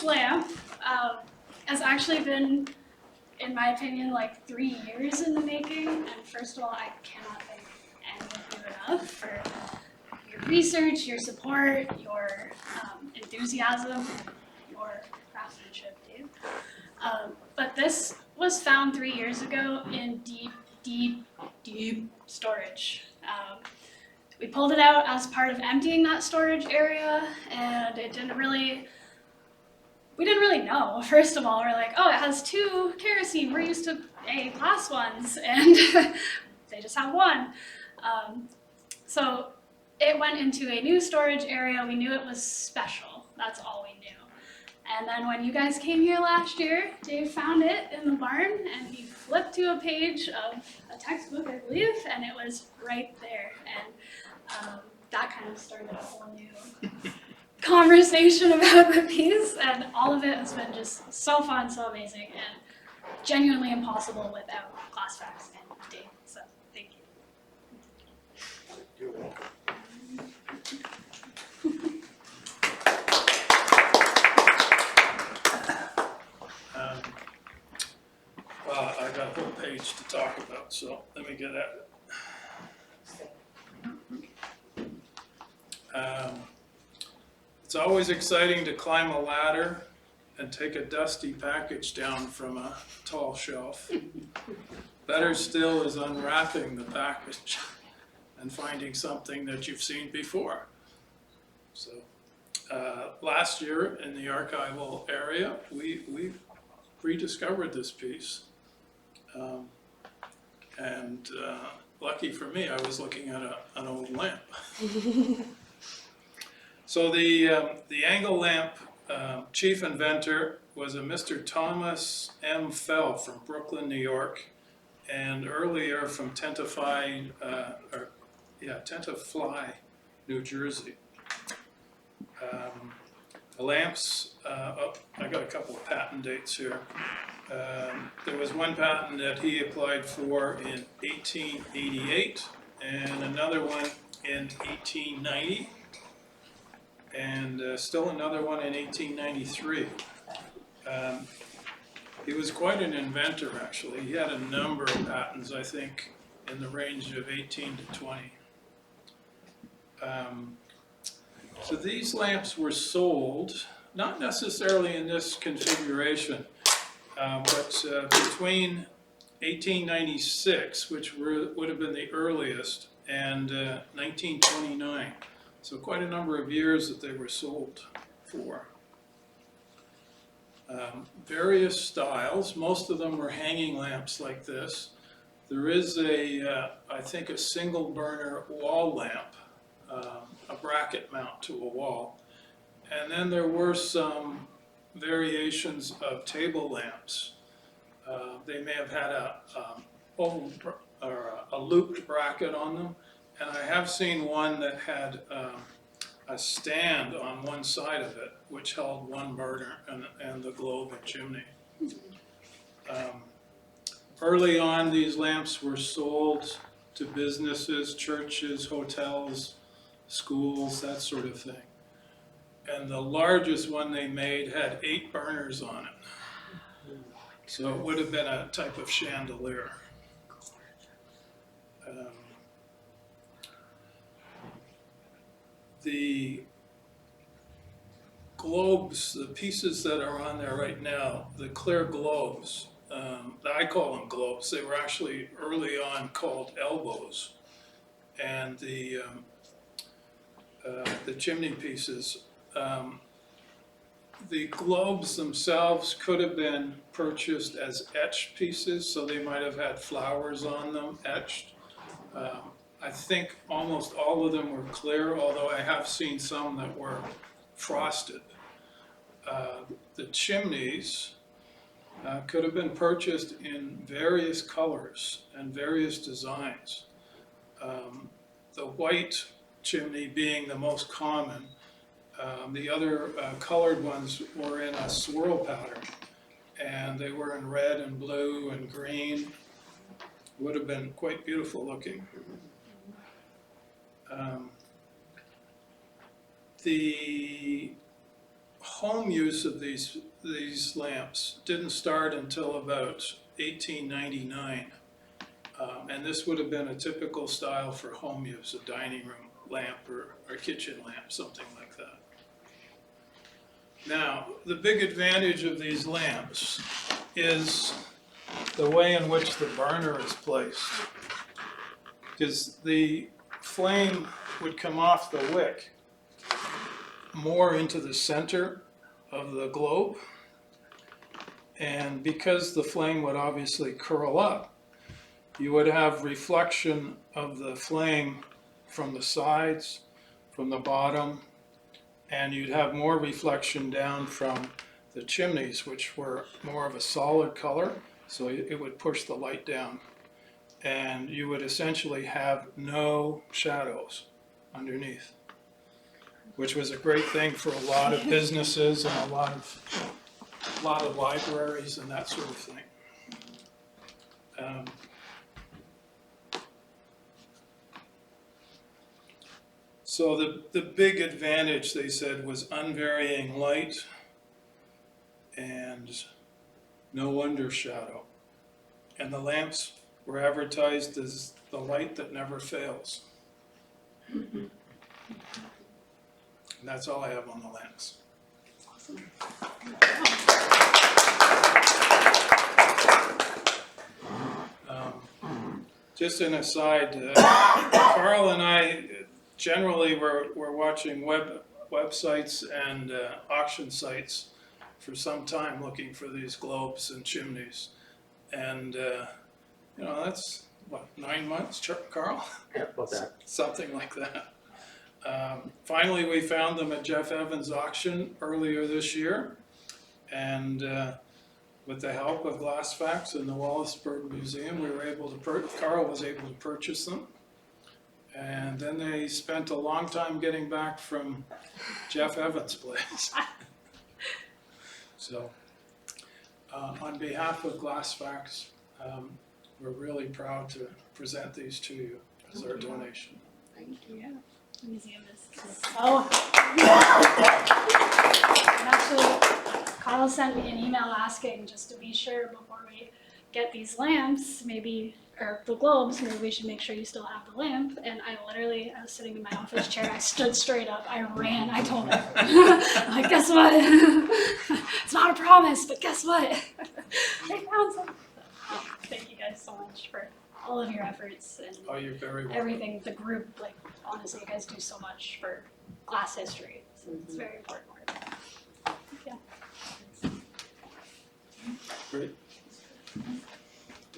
this lamp has actually been, in my opinion, like 3 years in the making. And first of all, I cannot thank any of you enough for your research, your support, your enthusiasm, your craftsmanship, Dave. But this was found 3 years ago in deep storage. We pulled it out as part of emptying that storage area, and we didn't really know. First of all, we're like, oh, it has 2 kerosene. We're used to glass ones, and they just have 1. So it went into a new storage area. We knew it was special. That's all we knew. And then when you guys came here last year, Dave found it in the barn, and he flipped to a page of a textbook, I believe, and it was right there. And that kind of started a whole new conversation about the piece, and all of it has been just so fun, so amazing, and genuinely impossible without Glasfax and Dave. So thank you. You're welcome. Well, I got a whole page to talk about, so let me get at it. It's always exciting to climb a ladder and take a dusty package down from a tall shelf. Better still is unwrapping the package and finding something that you've seen before. So last year in the archival area, we rediscovered this piece. And lucky for me, I was looking at an old lamp. So the angle lamp chief inventor was a Mr. Thomas M. Fell from Brooklyn, New York, and earlier from Tenafly, New Jersey. The lamps, I got a couple of patent dates here. There was one patent that he applied for in 1888, and another one in 1890. And still another one in 1893. He was quite an inventor, actually. He had a number of patents, I think, in the range of 18 to 20. So these lamps were sold, not necessarily in this configuration, but between 1896, which would have been the earliest, and 1929. So quite a number of years that they were sold for. Various styles, most of them were hanging lamps like this. There is I think a single burner wall lamp, a bracket mount to a wall. And then there were some variations of table lamps. They may have had a looped bracket on them. And I have seen one that had a stand on one side of it, which held one burner and the globe and chimney. Early on, these lamps were sold to businesses, churches, hotels, schools, that sort of thing. And the largest one they made had 8 burners on it. So it would have been a type of chandelier. The globes, the pieces that are on there right now, the clear globes, I call them globes. They were actually early on called elbows. And the chimney pieces, the globes themselves could have been purchased as etched pieces, so they might have had flowers on them, etched. I think almost all of them were clear, although I have seen some that were frosted. The chimneys could have been purchased in various colors and various designs. The white chimney being the most common. The other colored ones were in a swirl pattern, and they were in red and blue and green. Would have been quite beautiful looking. The home use of these lamps didn't start until about 1899. And this would have been a typical style for home use, a dining room lamp or kitchen lamp, something like that. Now, the big advantage of these lamps is the way in which the burner is placed. Because the flame would come off the wick more into the center of the globe. And because the flame would obviously curl up, you would have reflection of the flame from the sides, from the bottom, and you'd have more reflection down from the chimneys, which were more of a solid color, so it would push the light down. And you would essentially have no shadows underneath, which was a great thing for a lot of businesses and a lot of libraries and that sort of thing. So the big advantage, they said, was unvarying light and no undershadow. And the lamps were advertised as the light that never fails. And that's all I have on the lamps. Awesome. Just an aside, Carl and I generally we're watching websites and auction sites for some time looking for these globes and chimneys. And you know, that's what, 9 months, Carl? Yeah, about that. Something like that. Finally, we found them at Jeff Evans' auction earlier this year. And with the help of Glasfax and the Wallaceburg Musuem, we were able to, Carl was able to purchase them. And then they spent a long time getting back from Jeff Evans' place. So, on behalf of Glasfax, we're really proud to present these to you as our donation. Thank you. Yeah. The museum is so. And actually, Carl sent me an email asking just to be sure before we get these lamps, maybe, or the globes, maybe we should make sure you still have the lamp. And I was sitting in my office chair, I stood straight up, I ran, I told him, I'm like, guess what? It's not a promise, but guess what? They found some. Yeah, thank you guys so much for all of your efforts and Oh, you're very welcome. everything. The group, like, honestly, you guys do so much for glass history. So it's very important work. Yeah. Great.